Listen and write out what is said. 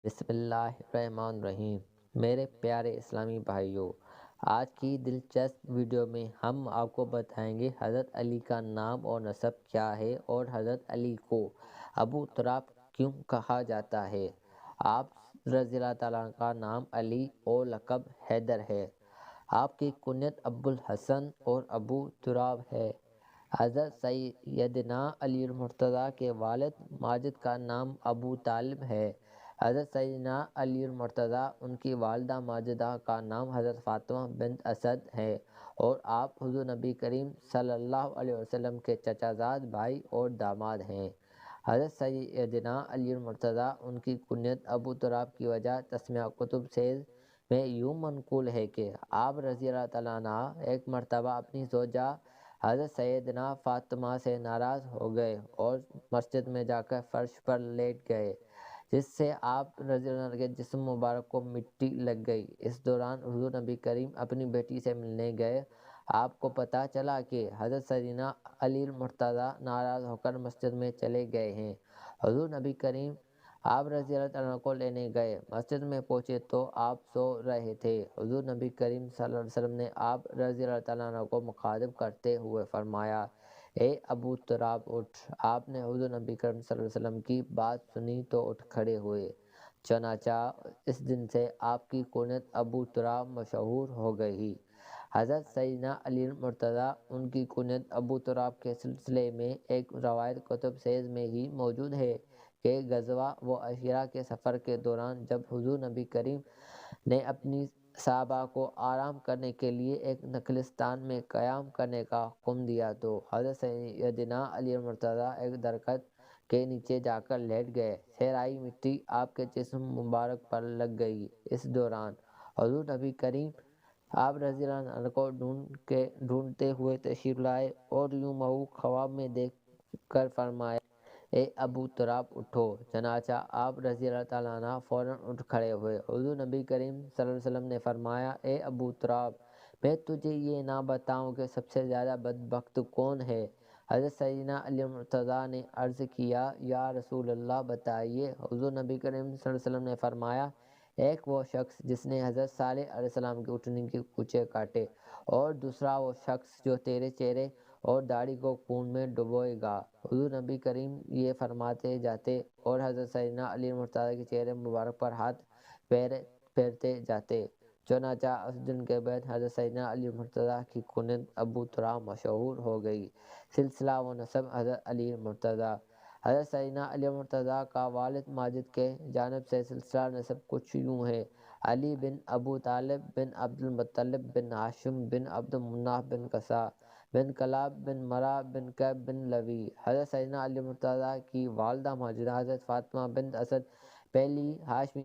بسم اللہ الرحمن الرحیم۔ میرے پیارے اسلامی بھائیوں، آج کی دلچسپ ویڈیو میں ہم آپ کو بتائیں گے حضرت علی کا نام اور نسب کیا ہے اور حضرت علی کو ابو تراب کیوں کہا جاتا ہے۔ آپ رضی اللہ تعالیٰ عنہ کا نام علی اور لقب حیدر ہے۔ آپ کی کنیت ابو الحسن اور ابو تراب ہے۔ حضرت سیدنا علی المرتضیٰ کے والد ماجد کا نام ابو طالب ہے۔ حضرت سیدنا علی المرتضیٰ ان کی والدہ ماجدہ کا نام حضرت فاطمہ بنت اسد ہے اور آپ حضور نبی کریم صلی اللہ علیہ وسلم کے چچا زاد بھائی اور داماد ہیں۔ حضرت سیدنا علی المرتضیٰ ان کی کنیت ابو تراب کی وجہ تسمیہ کتب سیز میں یوں منقول ہے کہ آپ رضی اللہ تعالیٰ عنہ ایک مرتبہ اپنی زوجہ حضرت سیدنا فاطمہ سے ناراض ہو گئے اور مسجد میں جا کر فرش پر لیٹ گئے، جس سے آپ رضی اللہ عنہ کے جسم مبارک کو مٹی لگ گئی۔ اس دوران حضور نبی کریم اپنی بیٹی سے ملنے گئے۔ آپ کو پتہ چلا کہ حضرت سیدنا علی المرتضیٰ ناراض ہو کر مسجد میں چلے گئے ہیں۔ حضور نبی کریم آپ رضی اللہ عنہ کو لینے گئے۔ مسجد میں پہنچے تو آپ سو رہے تھے۔ حضور نبی کریم صلی اللہ علیہ وسلم نے آپ رضی اللہ عنہ کو مخاطب کرتے ہوئے فرمایا، اے ابو تراب اٹھ۔ آپ نے حضور نبی کریم صلی اللہ علیہ وسلم کی بات سنی تو اٹھ کھڑے ہوئے۔ چنانچہ اس دن سے آپ کی کنیت ابو تراب مشہور ہو گئی۔ حضرت سیدنا علی المرتضیٰ ان کی کنیت ابو تراب کے سلسلے میں ایک روایت کتب سیز میں ہی موجود ہے کہ غزوہ و عشیرہ کے سفر کے دوران جب حضور نبی کریم نے اپنی صحابہ کو آرام کرنے کے لیے ایک نخلستان میں قیام کرنے کا حکم دیا تو حضرت سیدنا علی المرتضیٰ ایک درخت کے نیچے جا کر لیٹ گئے۔ صحرائی مٹی آپ کے جسم مبارک پر لگ گئی۔ اس دوران حضور نبی کریم آپ رضی اللہ عنہ کو ڈھونڈتے ہوئے تشریف لائے اور یوں محو خواب میں دیکھ کر فرمایا، اے ابو تراب اٹھو۔ چنانچہ آپ رضی اللہ تعالیٰ عنہ فوراً اٹھ کھڑے ہوئے۔ حضور نبی کریم صلی اللہ علیہ وسلم نے فرمایا، اے ابو تراب، میں تجھے یہ نہ بتاؤں کہ سب سے زیادہ بدبخت کون ہے؟ حضرت سیدنا علی مرتضیٰ نے عرض کیا، یا رسول اللہ بتائیے۔ حضور نبی کریم صلی اللہ علیہ وسلم نے فرمایا، ایک وہ شخص جس نے حضرت صالح علیہ السلام کی اٹھنی کے کوچے کاٹے، اور دوسرا وہ شخص جو تیرے چہرے اور داڑھی کو خون میں ڈبوئے گا۔ حضور نبی کریم یہ فرماتے جاتے اور حضرت سیدنا علی مرتضیٰ کے چہرے مبارک پر ہاتھ پھیرتے جاتے۔ چنانچہ اس دن کے بعد حضرت سیدنا علی مرتضیٰ کی کنیت ابو تراب مشہور ہو گئی۔ سلسلہ و نسب حضرت علی مرتضیٰ۔ حضرت سیدنا علی مرتضیٰ کا والد ماجد کے جانب سے سلسلہ نسب کچھ یوں ہے: علی بن ابو طالب بن عبد المطلب بن ہاشم بن عبد مناف بن قصا بن کلاب بن مرہ بن کعب بن لوی۔ حضرت سیدنا علی مرتضیٰ کی والدہ ماجدہ حضرت فاطمہ بنت اسد پہلی ہاشمی